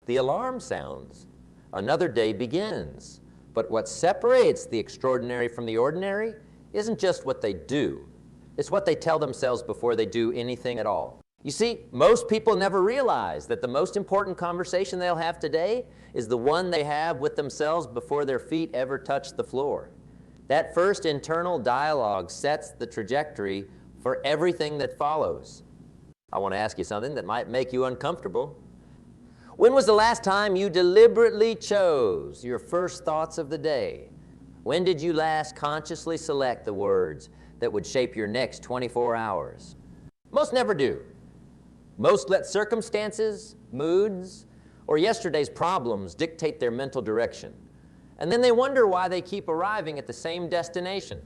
The alarm sounds. Another day begins. But what separates the extraordinary from the ordinary isn't just what they do. It's what they tell themselves before they do anything at all. You see, most people never realize that the most important conversation they'll have today is the one they have with themselves before their feet ever touch the floor. That first internal dialogue sets the trajectory for everything that follows. I want to ask you something that might make you uncomfortable. When was the last time you deliberately chose your first thoughts of the day? When did you last consciously select the words that would shape your next 24 hours? Most never do. Most let circumstances, moods, or yesterday's problems dictate their mental direction. And then they wonder why they keep arriving at the same destination.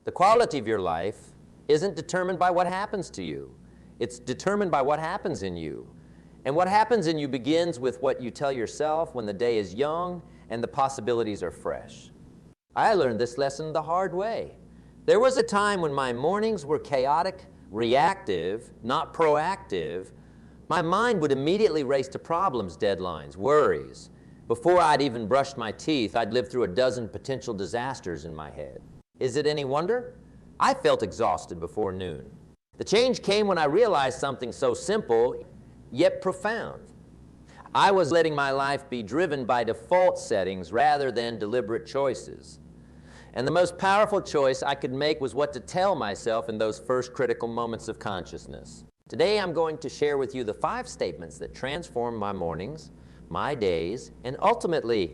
The quality of your life isn't determined by what happens to you. It's determined by what happens in you. And what happens in you begins with what you tell yourself when the day is young and the possibilities are fresh. I learned this lesson the hard way. There was a time when my mornings were chaotic, reactive, not proactive. My mind would immediately race to problems, deadlines, worries. Before I'd even brushed my teeth, I'd lived through a dozen potential disasters in my head. Is it any wonder? I felt exhausted before noon. The change came when I realized something so simple, yet profound. I was letting my life be driven by default settings rather than deliberate choices. And the most powerful choice I could make was what to tell myself in those first critical moments of consciousness. Today I'm going to share with you the 5 statements that transform my mornings, my days, and ultimately,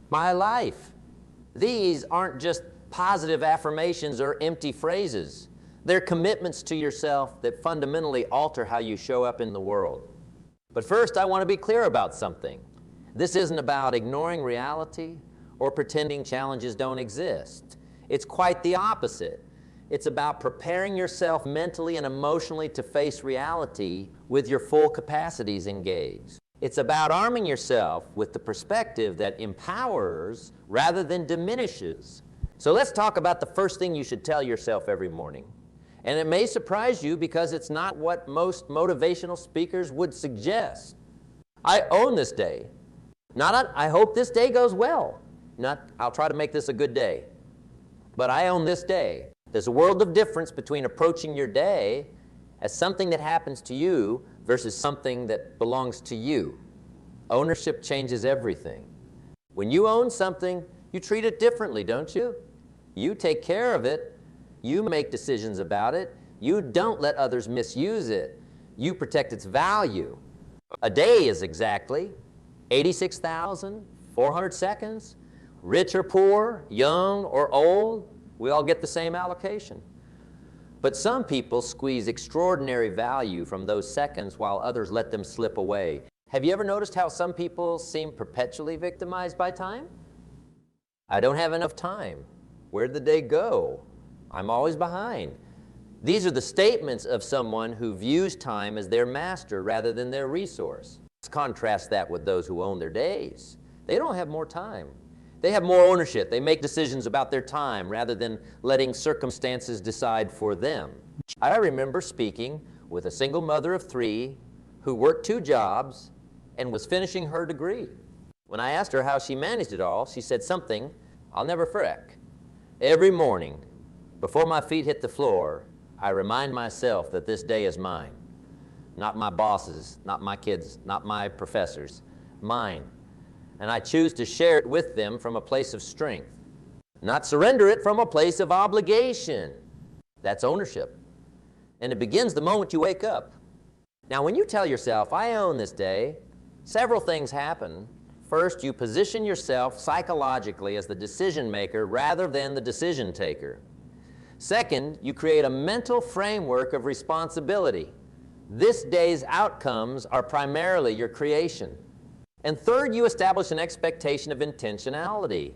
my life. These aren't just positive affirmations or empty phrases. They're commitments to yourself that fundamentally alter how you show up in the world. But first, I want to be clear about something. This isn't about ignoring reality or pretending challenges don't exist. It's quite the opposite. It's about preparing yourself mentally and emotionally to face reality with your full capacities engaged. It's about arming yourself with the perspective that empowers rather than diminishes. So let's talk about the first thing you should tell yourself every morning. And it may surprise you because it's not what most motivational speakers would suggest. I own this day. Not I hope this day goes well. Not I'll try to make this a good day. But I own this day. There's a world of difference between approaching your day as something that happens to you versus something that belongs to you. Ownership changes everything. When you own something, you treat it differently, don't you? You take care of it. You make decisions about it. You don't let others misuse it. You protect its value. A day is exactly 86,400 seconds. Rich or poor, young or old, we all get the same allocation. But some people squeeze extraordinary value from those seconds while others let them slip away. Have you ever noticed how some people seem perpetually victimized by time? I don't have enough time. Where'd the day go? I'm always behind. These are the statements of someone who views time as their master rather than their resource. Let's contrast that with those who own their days. They don't have more time. They have more ownership. They make decisions about their time rather than letting circumstances decide for them. I remember speaking with a single mother of 3 who worked 2 jobs and was finishing her degree. When I asked her how she managed it all, she said something I'll never forget. Every morning, before my feet hit the floor, I remind myself that this day is mine. Not my boss's, not my kids', not my professors, mine. And I choose to share it with them from a place of strength, not surrender it from a place of obligation. That's ownership. And it begins the moment you wake up. Now, when you tell yourself, I own this day, several things happen. First, you position yourself psychologically as the decision maker rather than the decision taker. Second, you create a mental framework of responsibility. This day's outcomes are primarily your creation. And third, you establish an expectation of intentionality.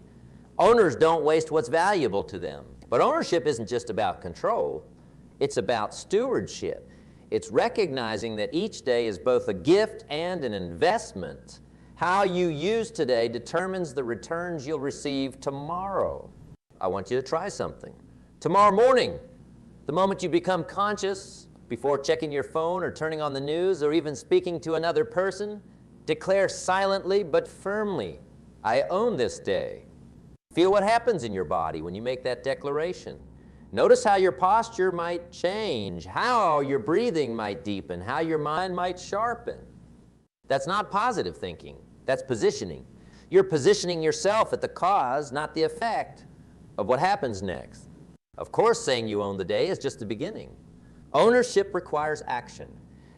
Owners don't waste what's valuable to them. But ownership isn't just about control. It's about stewardship. It's recognizing that each day is both a gift and an investment. How you use today determines the returns you'll receive tomorrow. I want you to try something. Tomorrow morning, the moment you become conscious, before checking your phone or turning on the news or even speaking to another person, Declare silently but firmly, I own this day. Feel what happens in your body when you make that declaration. Notice how your posture might change, how your breathing might deepen, how your mind might sharpen. That's not positive thinking. That's positioning. You're positioning yourself at the cause, not the effect of what happens next. Of course, saying you own the day is just the beginning. Ownership requires action.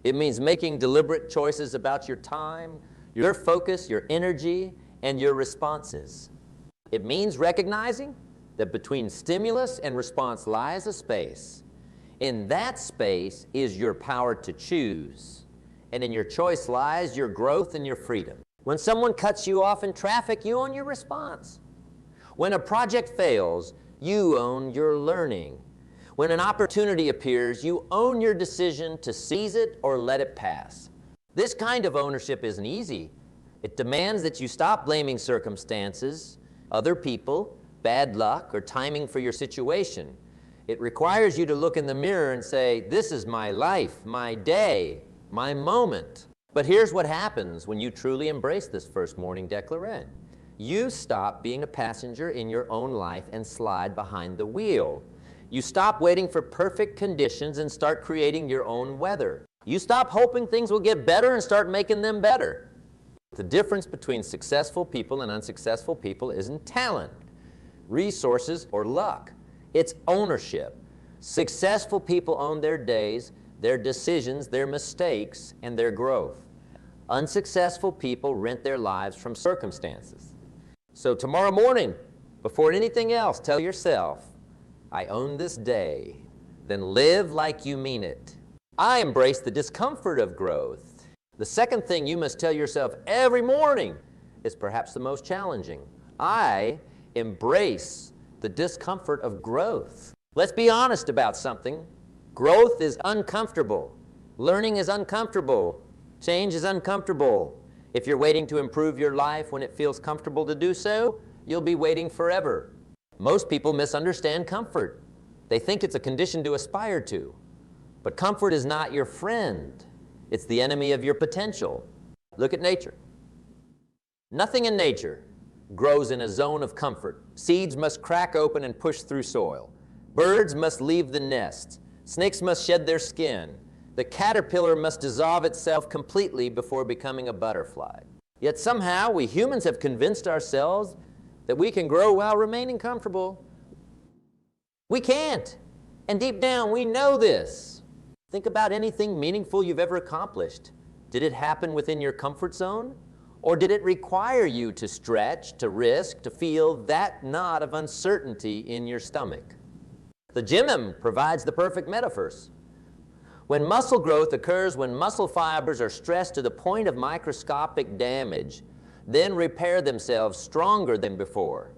It means making deliberate choices about your time, your focus, your energy, and your responses. It means recognizing that between stimulus and response lies a space. In that space is your power to choose. And in your choice lies your growth and your freedom. When someone cuts you off in traffic, you own your response. When a project fails, you own your learning. When an opportunity appears, you own your decision to seize it or let it pass. This kind of ownership isn't easy. It demands that you stop blaming circumstances, other people, bad luck, or timing for your situation. It requires you to look in the mirror and say, this is my life, my day, my moment. But here's what happens when you truly embrace this first morning declaration. You stop being a passenger in your own life and slide behind the wheel. You stop waiting for perfect conditions and start creating your own weather. You stop hoping things will get better and start making them better. The difference between successful people and unsuccessful people isn't talent, resources, or luck. It's ownership. Successful people own their days, their decisions, their mistakes, and their growth. Unsuccessful people rent their lives from circumstances. So tomorrow morning, before anything else, tell yourself, I own this day. Then live like you mean it. I embrace the discomfort of growth. The second thing you must tell yourself every morning is perhaps the most challenging. I embrace the discomfort of growth. Let's be honest about something. Growth is uncomfortable. Learning is uncomfortable. Change is uncomfortable. If you're waiting to improve your life when it feels comfortable to do so, you'll be waiting forever. Most people misunderstand comfort. They think it's a condition to aspire to. But comfort is not your friend. It's the enemy of your potential. Look at nature. Nothing in nature grows in a zone of comfort. Seeds must crack open and push through soil. Birds must leave the nest. Snakes must shed their skin. The caterpillar must dissolve itself completely before becoming a butterfly. Yet somehow we humans have convinced ourselves that we can grow while remaining comfortable. We can't. And deep down we know this. Think about anything meaningful you've ever accomplished. Did it happen within your comfort zone? Or did it require you to stretch, to risk, to feel that knot of uncertainty in your stomach? The gym provides the perfect metaphors. When muscle growth occurs when muscle fibers are stressed to the point of microscopic damage, then repair themselves stronger than before.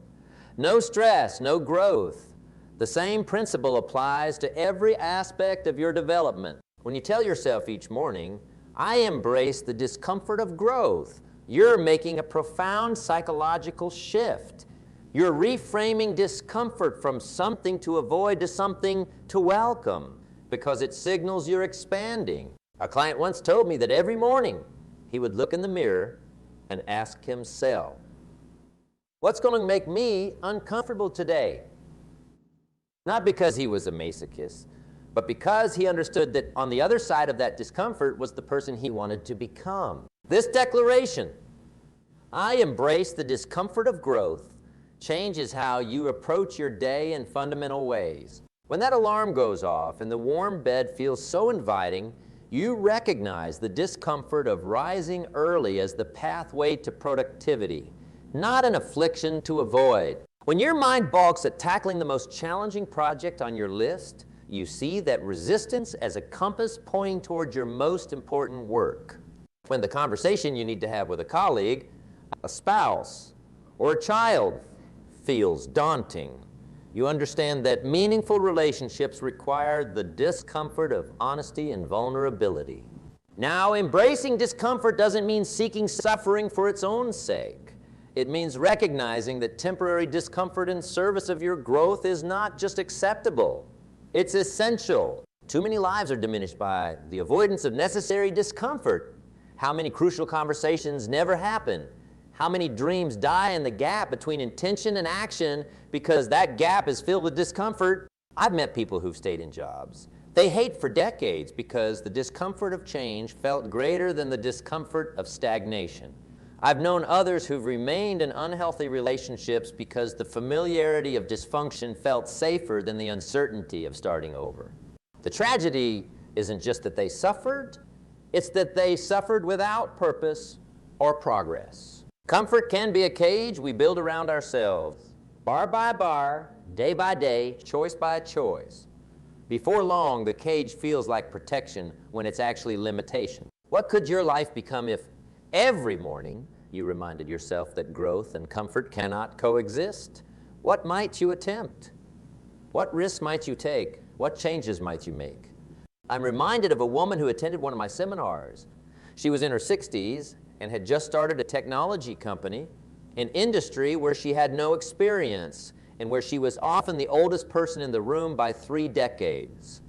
No stress, no growth. The same principle applies to every aspect of your development. When you tell yourself each morning, I embrace the discomfort of growth, you're making a profound psychological shift. You're reframing discomfort from something to avoid to something to welcome, because it signals you're expanding. A client once told me that every morning he would look in the mirror and ask himself, what's going to make me uncomfortable today? Not because he was a masochist, but because he understood that on the other side of that discomfort was the person he wanted to become. This declaration, I embrace the discomfort of growth, changes how you approach your day in fundamental ways. When that alarm goes off and the warm bed feels so inviting, you recognize the discomfort of rising early as the pathway to productivity, not an affliction to avoid. When your mind balks at tackling the most challenging project on your list, you see that resistance as a compass pointing toward your most important work. When the conversation you need to have with a colleague, a spouse, or a child feels daunting, you understand that meaningful relationships require the discomfort of honesty and vulnerability. Now, embracing discomfort doesn't mean seeking suffering for its own sake. It means recognizing that temporary discomfort in service of your growth is not just acceptable, it's essential. Too many lives are diminished by the avoidance of necessary discomfort. How many crucial conversations never happen? How many dreams die in the gap between intention and action because that gap is filled with discomfort? I've met people who've stayed in jobs they hate for decades because the discomfort of change felt greater than the discomfort of stagnation. I've known others who've remained in unhealthy relationships because the familiarity of dysfunction felt safer than the uncertainty of starting over. The tragedy isn't just that they suffered, it's that they suffered without purpose or progress. Comfort can be a cage we build around ourselves, bar by bar, day by day, choice by choice. Before long, the cage feels like protection when it's actually limitation. What could your life become if every morning you reminded yourself that growth and comfort cannot coexist? What might you attempt? What risks might you take? What changes might you make? I'm reminded of a woman who attended one of my seminars. She was in her 60s and had just started a technology company, an industry where she had no experience and where she was often the oldest person in the room by 3 decades.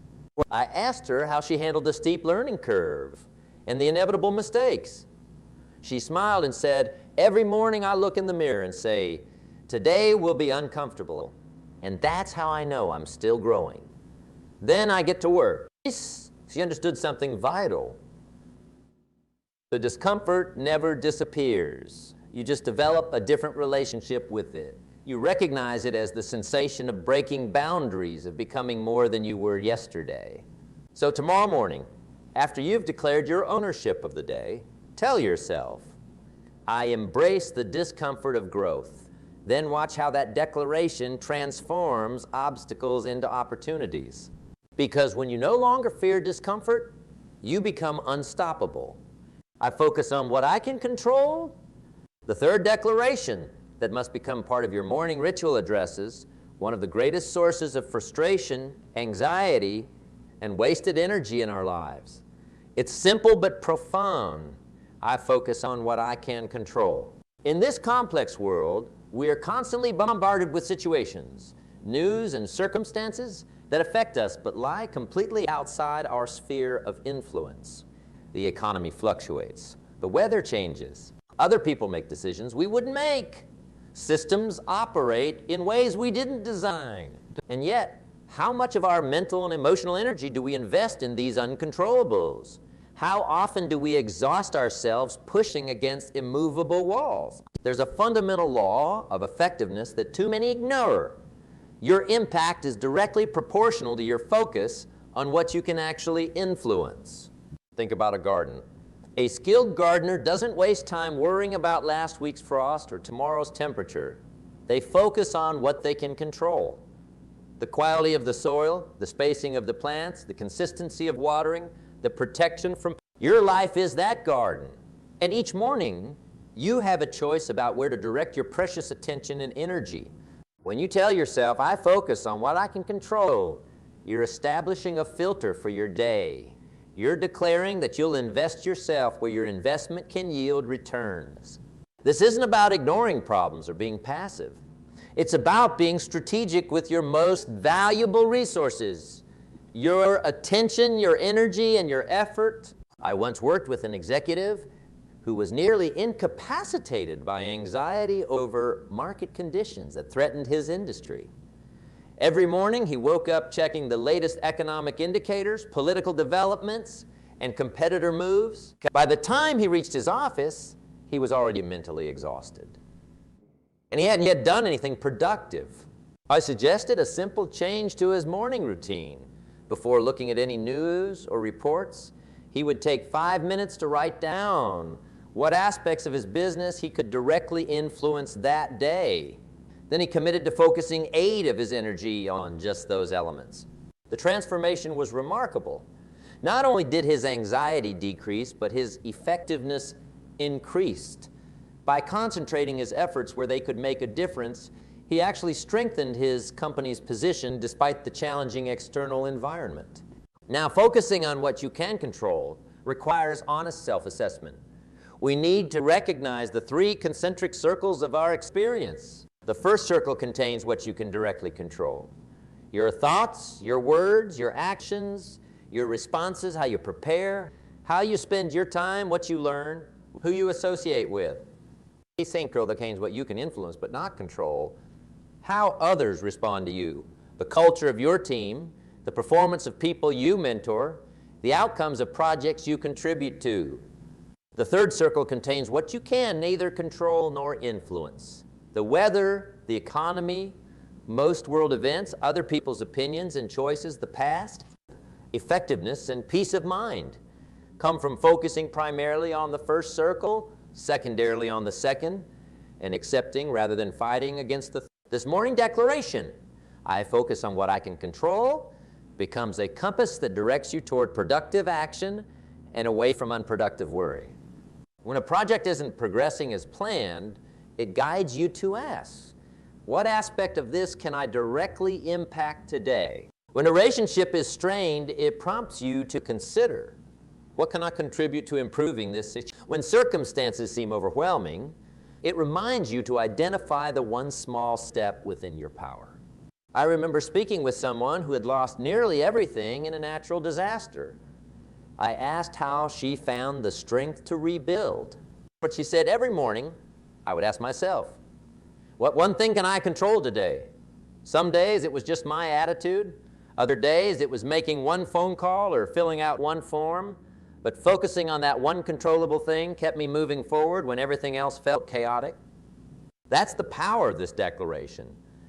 I asked her how she handled the steep learning curve and the inevitable mistakes. She smiled and said, "Every morning I look in the mirror and say, today will be uncomfortable, and that's how I know I'm still growing. Then I get to work." She understood something vital. The discomfort never disappears. You just develop a different relationship with it. You recognize it as the sensation of breaking boundaries, of becoming more than you were yesterday. So tomorrow morning, after you've declared your ownership of the day, tell yourself, "I embrace the discomfort of growth." Then watch how that declaration transforms obstacles into opportunities. Because when you no longer fear discomfort, you become unstoppable. I focus on what I can control. The third declaration that must become part of your morning ritual addresses, one of the greatest sources of frustration, anxiety, and wasted energy in our lives. It's simple but profound. I focus on what I can control. In this complex world, we are constantly bombarded with situations, news, and circumstances that affect us but lie completely outside our sphere of influence. The economy fluctuates. The weather changes. Other people make decisions we wouldn't make. Systems operate in ways we didn't design. And yet, how much of our mental and emotional energy do we invest in these uncontrollables? How often do we exhaust ourselves pushing against immovable walls? There's a fundamental law of effectiveness that too many ignore. Your impact is directly proportional to your focus on what you can actually influence. Think about a garden. A skilled gardener doesn't waste time worrying about last week's frost or tomorrow's temperature. They focus on what they can control. The quality of the soil, the spacing of the plants, the consistency of watering, the protection from... Your life is that garden. And each morning, you have a choice about where to direct your precious attention and energy. When you tell yourself, "I focus on what I can control," you're establishing a filter for your day. You're declaring that you'll invest yourself where your investment can yield returns. This isn't about ignoring problems or being passive. It's about being strategic with your most valuable resources, your attention, your energy, and your effort. I once worked with an executive who was nearly incapacitated by anxiety over market conditions that threatened his industry. Every morning, he woke up checking the latest economic indicators, political developments, and competitor moves. By the time he reached his office, he was already mentally exhausted. And he hadn't yet done anything productive. I suggested a simple change to his morning routine. Before looking at any news or reports, he would take 5 minutes to write down what aspects of his business he could directly influence that day. Then he committed to focusing 8 of his energy on just those elements. The transformation was remarkable. Not only did his anxiety decrease, but his effectiveness increased. By concentrating his efforts where they could make a difference, he actually strengthened his company's position despite the challenging external environment. Now, focusing on what you can control requires honest self-assessment. We need to recognize the 3 concentric circles of our experience. The first circle contains what you can directly control. Your thoughts, your words, your actions, your responses, how you prepare. How you spend your time, what you learn, who you associate with. Asynchronous, what you can influence but not control. How others respond to you. The culture of your team, the performance of people you mentor, the outcomes of projects you contribute to. The third circle contains what you can neither control nor influence. The weather, the economy, most world events, other people's opinions and choices, the past. Effectiveness and peace of mind come from focusing primarily on the first circle, secondarily on the second, and accepting rather than fighting against the third. This morning declaration, I focus on what I can control, becomes a compass that directs you toward productive action and away from unproductive worry. When a project isn't progressing as planned, it guides you to ask, what aspect of this can I directly impact today? When a relationship is strained, it prompts you to consider, what can I contribute to improving this situation? When circumstances seem overwhelming, it reminds you to identify the one small step within your power. I remember speaking with someone who had lost nearly everything in a natural disaster. I asked how she found the strength to rebuild. But she said, every morning, I would ask myself, what one thing can I control today? Some days it was just my attitude. Other days it was making one phone call or filling out one form. But focusing on that one controllable thing kept me moving forward when everything else felt chaotic. That's the power of this declaration.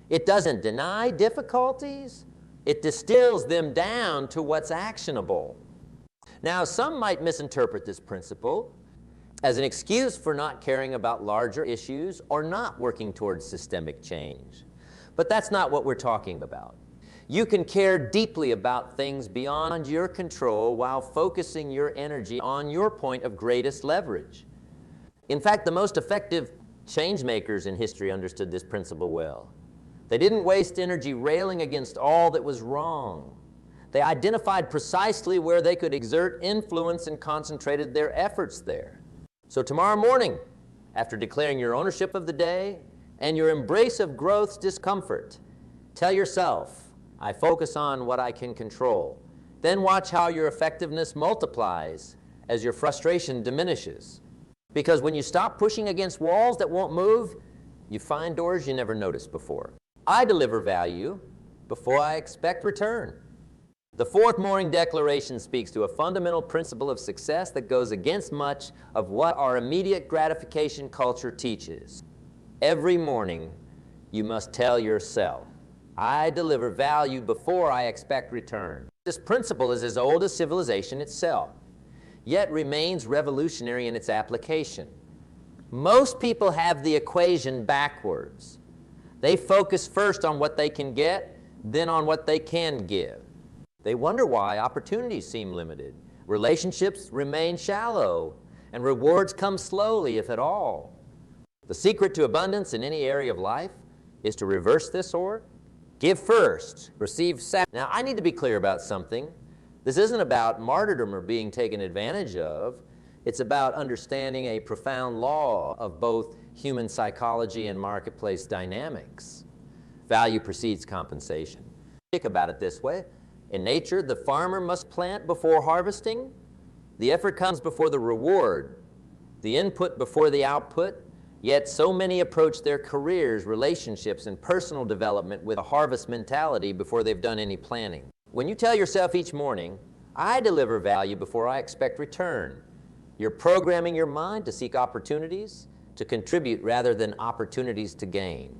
It doesn't deny difficulties. It distills them down to what's actionable. Now, some might misinterpret this principle as an excuse for not caring about larger issues or not working towards systemic change. But that's not what we're talking about. You can care deeply about things beyond your control while focusing your energy on your point of greatest leverage. In fact, the most effective change makers in history understood this principle well. They didn't waste energy railing against all that was wrong. They identified precisely where they could exert influence and concentrated their efforts there. So tomorrow morning, after declaring your ownership of the day and your embrace of growth's discomfort, tell yourself, I focus on what I can control. Then watch how your effectiveness multiplies as your frustration diminishes. Because when you stop pushing against walls that won't move, you find doors you never noticed before. I deliver value before I expect return. The fourth morning declaration speaks to a fundamental principle of success that goes against much of what our immediate gratification culture teaches. Every morning, you must tell yourself, I deliver value before I expect return. This principle is as old as civilization itself, yet remains revolutionary in its application. Most people have the equation backwards. They focus first on what they can get, then on what they can give. They wonder why opportunities seem limited, relationships remain shallow, and rewards come slowly, if at all. The secret to abundance in any area of life is to reverse this order. Give first, receive second. Now, I need to be clear about something. This isn't about martyrdom or being taken advantage of. It's about understanding a profound law of both human psychology and marketplace dynamics. Value precedes compensation. Think about it this way. In nature, the farmer must plant before harvesting. The effort comes before the reward, the input before the output. Yet so many approach their careers, relationships, and personal development with a harvest mentality before they've done any planning. When you tell yourself each morning, I deliver value before I expect return, you're programming your mind to seek opportunities to contribute rather than opportunities to gain.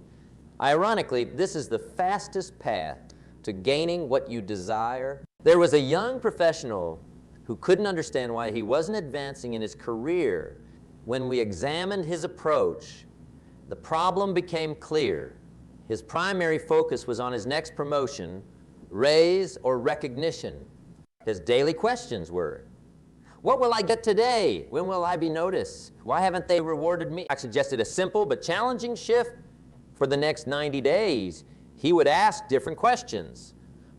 Ironically, this is the fastest path to gaining what you desire. There was a young professional who couldn't understand why he wasn't advancing in his career. When we examined his approach, the problem became clear. His primary focus was on his next promotion, raise, or recognition. His daily questions were, what will I get today? When will I be noticed? Why haven't they rewarded me? I suggested a simple but challenging shift. For the next 90 days, he would ask different questions.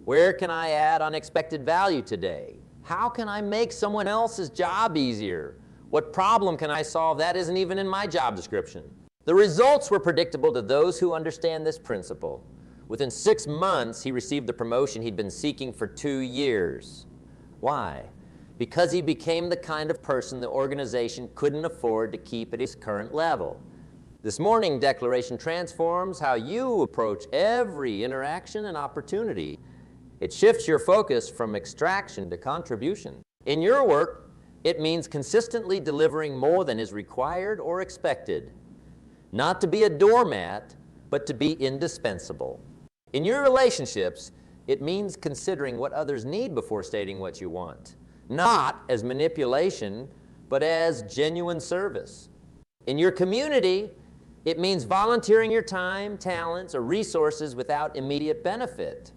Where can I add unexpected value today? How can I make someone else's job easier? What problem can I solve that isn't even in my job description? The results were predictable to those who understand this principle. Within 6 months, he received the promotion he'd been seeking for 2 years. Why? because he became the kind of person the organization couldn't afford to keep at his current level. This morning declaration transforms how you approach every interaction and opportunity. It shifts your focus from extraction to contribution. In your work, it means consistently delivering more than is required or expected. Not to be a doormat, but to be indispensable. In your relationships, it means considering what others need before stating what you want. Not as manipulation, but as genuine service. In your community, it means volunteering your time, talents, or resources without immediate benefit.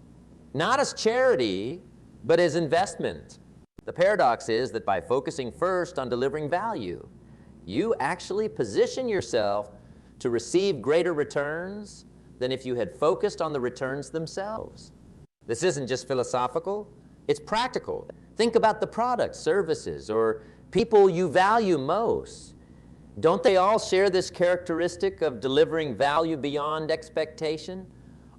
Not as charity, but as investment. The paradox is that by focusing first on delivering value, you actually position yourself to receive greater returns than if you had focused on the returns themselves. This isn't just philosophical, it's practical. Think about the products, services, or people you value most. Don't they all share this characteristic of delivering value beyond expectation?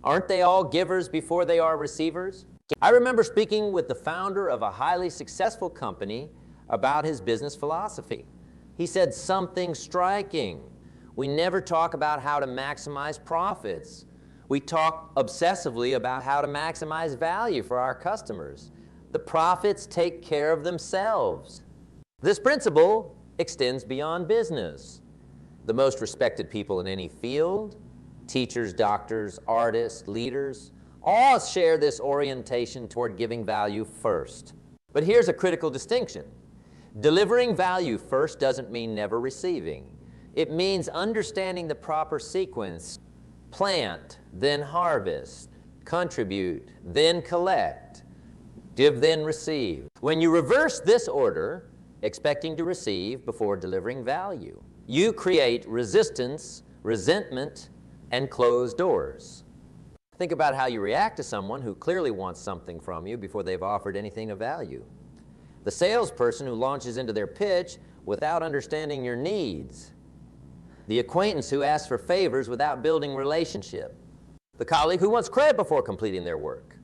Aren't they all givers before they are receivers? I remember speaking with the founder of a highly successful company about his business philosophy. He said something striking. We never talk about how to maximize profits. We talk obsessively about how to maximize value for our customers. The profits take care of themselves. This principle extends beyond business. The most respected people in any field, teachers, doctors, artists, leaders, all share this orientation toward giving value first. But here's a critical distinction. Delivering value first doesn't mean never receiving. It means understanding the proper sequence. Plant, then harvest. Contribute, then collect. Give, then receive. When you reverse this order, expecting to receive before delivering value, you create resistance, resentment, and closed doors. Think about how you react to someone who clearly wants something from you before they've offered anything of value. The salesperson who launches into their pitch without understanding your needs. The acquaintance who asks for favors without building relationship. The colleague who wants credit before completing their work.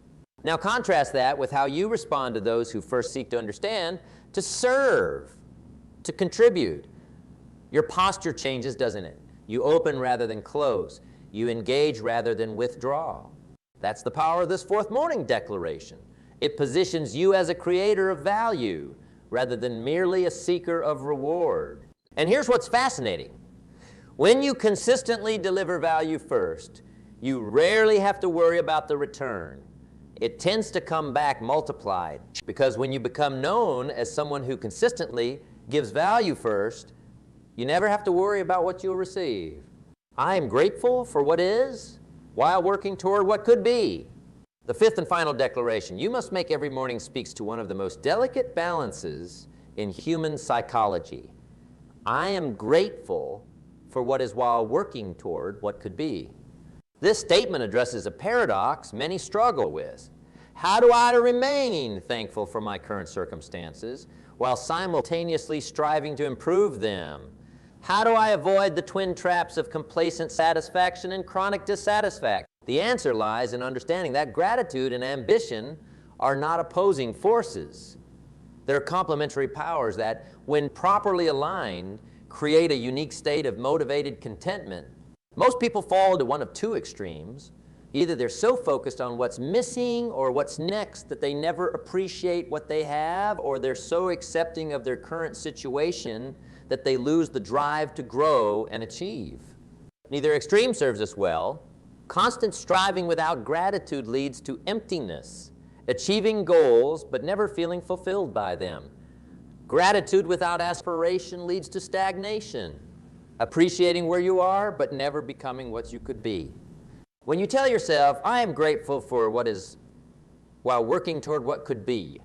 Now contrast that with how you respond to those who first seek to understand, to serve, to contribute. Your posture changes, doesn't it? You open rather than close. You engage rather than withdraw. That's the power of this fourth morning declaration. It positions you as a creator of value rather than merely a seeker of reward. And here's what's fascinating. When you consistently deliver value first, you rarely have to worry about the return. It tends to come back multiplied, because when you become known as someone who consistently gives value first, you never have to worry about what you'll receive. I am grateful for what is while working toward what could be. The fifth and final declaration you must make every morning speaks to one of the most delicate balances in human psychology. I am grateful for what is while working toward what could be. This statement addresses a paradox many struggle with. How do I remain thankful for my current circumstances while simultaneously striving to improve them? How do I avoid the twin traps of complacent satisfaction and chronic dissatisfaction? The answer lies in understanding that gratitude and ambition are not opposing forces. They're complementary powers that, when properly aligned, create a unique state of motivated contentment. Most people fall into one of two extremes. Either they're so focused on what's missing or what's next that they never appreciate what they have, or they're so accepting of their current situation that they lose the drive to grow and achieve. Neither extreme serves us well. Constant striving without gratitude leads to emptiness, achieving goals but never feeling fulfilled by them. Gratitude without aspiration leads to stagnation, appreciating where you are but never becoming what you could be. When you tell yourself, I am grateful for what is while working toward what could be,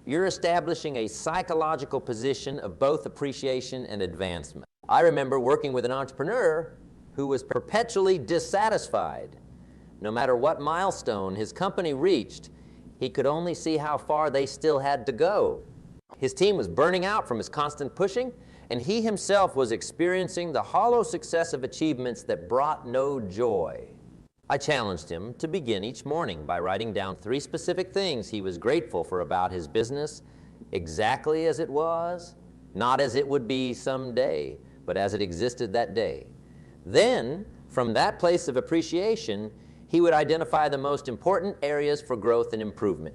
you're establishing a psychological position of both appreciation and advancement. I remember working with an entrepreneur who was perpetually dissatisfied. No matter what milestone his company reached, he could only see how far they still had to go. His team was burning out from his constant pushing, and he himself was experiencing the hollow success of achievements that brought no joy. I challenged him to begin each morning by writing down 3 specific things he was grateful for about his business exactly as it was, not as it would be someday, but as it existed that day. Then, from that place of appreciation, he would identify the most important areas for growth and improvement.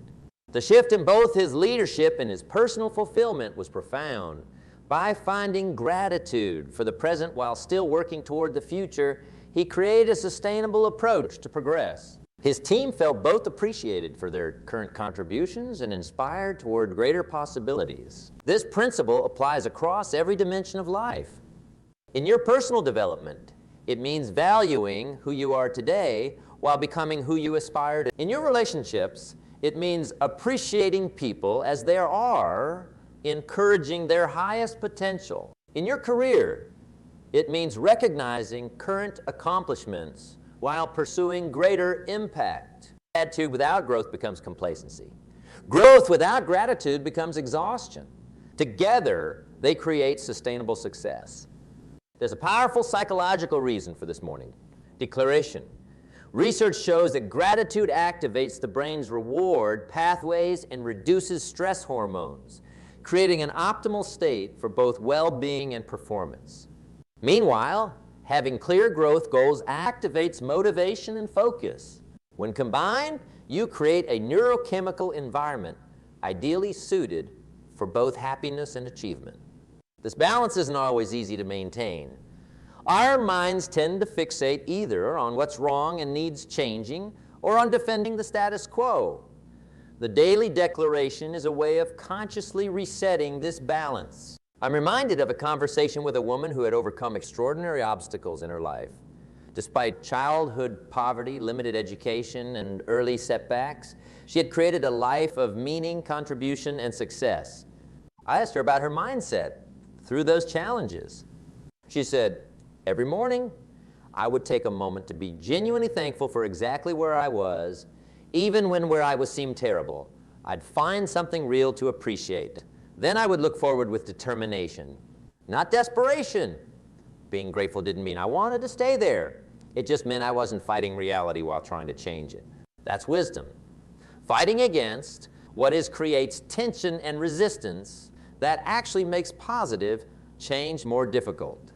The shift in both his leadership and his personal fulfillment was profound. By finding gratitude for the present while still working toward the future, he created a sustainable approach to progress. His team felt both appreciated for their current contributions and inspired toward greater possibilities. This principle applies across every dimension of life. In your personal development, it means valuing who you are today while becoming who you aspire to. In your relationships, it means appreciating people as they are, encouraging their highest potential. In your career, it means recognizing current accomplishments while pursuing greater impact. Gratitude without growth becomes complacency. Growth without gratitude becomes exhaustion. Together, they create sustainable success. There's a powerful psychological reason for this morning declaration. Research shows that gratitude activates the brain's reward pathways and reduces stress hormones, creating an optimal state for both well-being and performance. Meanwhile, having clear growth goals activates motivation and focus. When combined, you create a neurochemical environment ideally suited for both happiness and achievement. This balance isn't always easy to maintain. Our minds tend to fixate either on what's wrong and needs changing or on defending the status quo. The daily declaration is a way of consciously resetting this balance. I'm reminded of a conversation with a woman who had overcome extraordinary obstacles in her life. Despite childhood poverty, limited education, and early setbacks, she had created a life of meaning, contribution, and success. I asked her about her mindset through those challenges. She said, every morning, I would take a moment to be genuinely thankful for exactly where I was, even when where I was seemed terrible. I'd find something real to appreciate. Then I would look forward with determination, not desperation. Being grateful didn't mean I wanted to stay there. It just meant I wasn't fighting reality while trying to change it. That's wisdom. Fighting against what creates tension and resistance that actually makes positive change more difficult.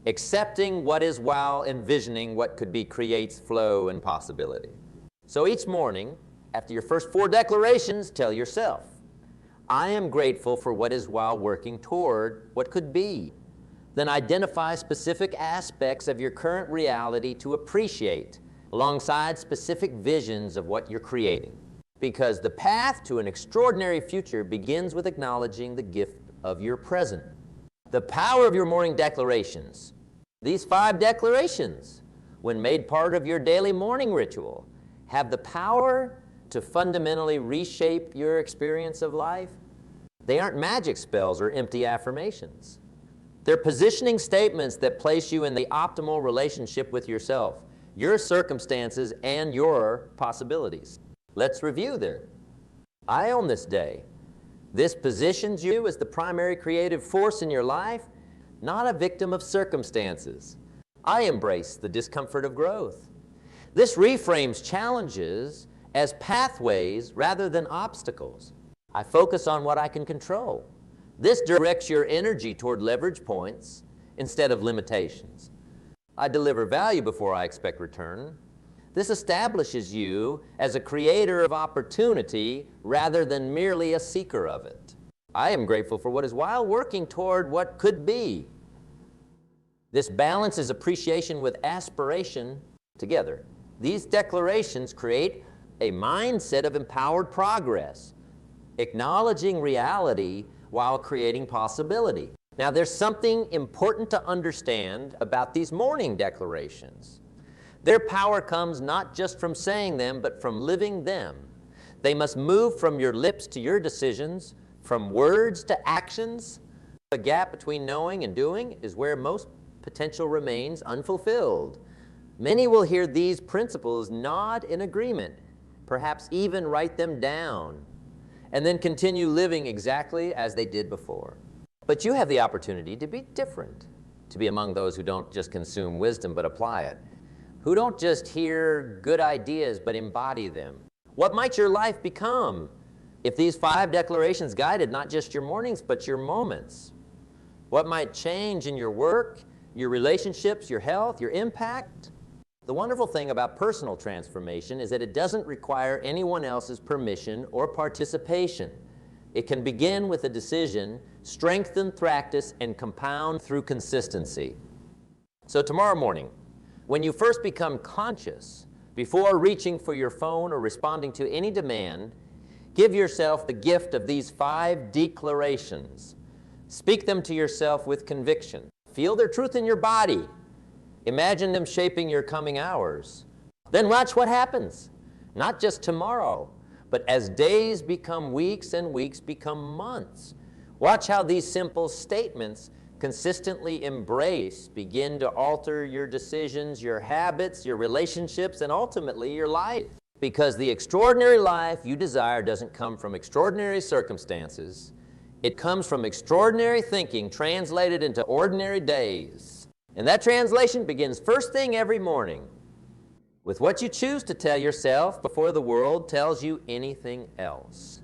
Accepting what is while envisioning what could be creates flow and possibility. So each morning, after your first 4 declarations, tell yourself, I am grateful for what is while working toward what could be. Then identify specific aspects of your current reality to appreciate, alongside specific visions of what you're creating. Because the path to an extraordinary future begins with acknowledging the gift of your present. The power of your morning declarations. These 5 declarations, when made part of your daily morning ritual, have the power to fundamentally reshape your experience of life. They aren't magic spells or empty affirmations. They're positioning statements that place you in the optimal relationship with yourself, your circumstances, and your possibilities. Let's review there. I own this day. This positions you as the primary creative force in your life, not a victim of circumstances. I embrace the discomfort of growth. This reframes challenges as pathways rather than obstacles. I focus on what I can control. This directs your energy toward leverage points instead of limitations. I deliver value before I expect return. This establishes you as a creator of opportunity rather than merely a seeker of it. I am grateful for what is while working toward what could be. This balances appreciation with aspiration together. These declarations create a mindset of empowered progress, acknowledging reality while creating possibility. Now, there's something important to understand about these morning declarations. Their power comes not just from saying them, but from living them. They must move from your lips to your decisions, from words to actions. The gap between knowing and doing is where most potential remains unfulfilled. Many will hear these principles nod in agreement, perhaps even write them down, and then continue living exactly as they did before. But you have the opportunity to be different, to be among those who don't just consume wisdom but apply it, who don't just hear good ideas but embody them. What might your life become If these 5 declarations guided not just your mornings, but your moments, what might change in your work, your relationships, your health, your impact? The wonderful thing about personal transformation is that it doesn't require anyone else's permission or participation. It can begin with a decision, strengthen, practice, and compound through consistency. So tomorrow morning, when you first become conscious, before reaching for your phone or responding to any demand, give yourself the gift of these 5 declarations. Speak them to yourself with conviction. Feel their truth in your body. Imagine them shaping your coming hours. Then watch what happens, not just tomorrow, but as days become weeks and weeks become months. Watch how these simple statements, consistently embraced, begin to alter your decisions, your habits, your relationships, and ultimately your life. Because the extraordinary life you desire doesn't come from extraordinary circumstances. It comes from extraordinary thinking translated into ordinary days. And that translation begins first thing every morning with what you choose to tell yourself before the world tells you anything else.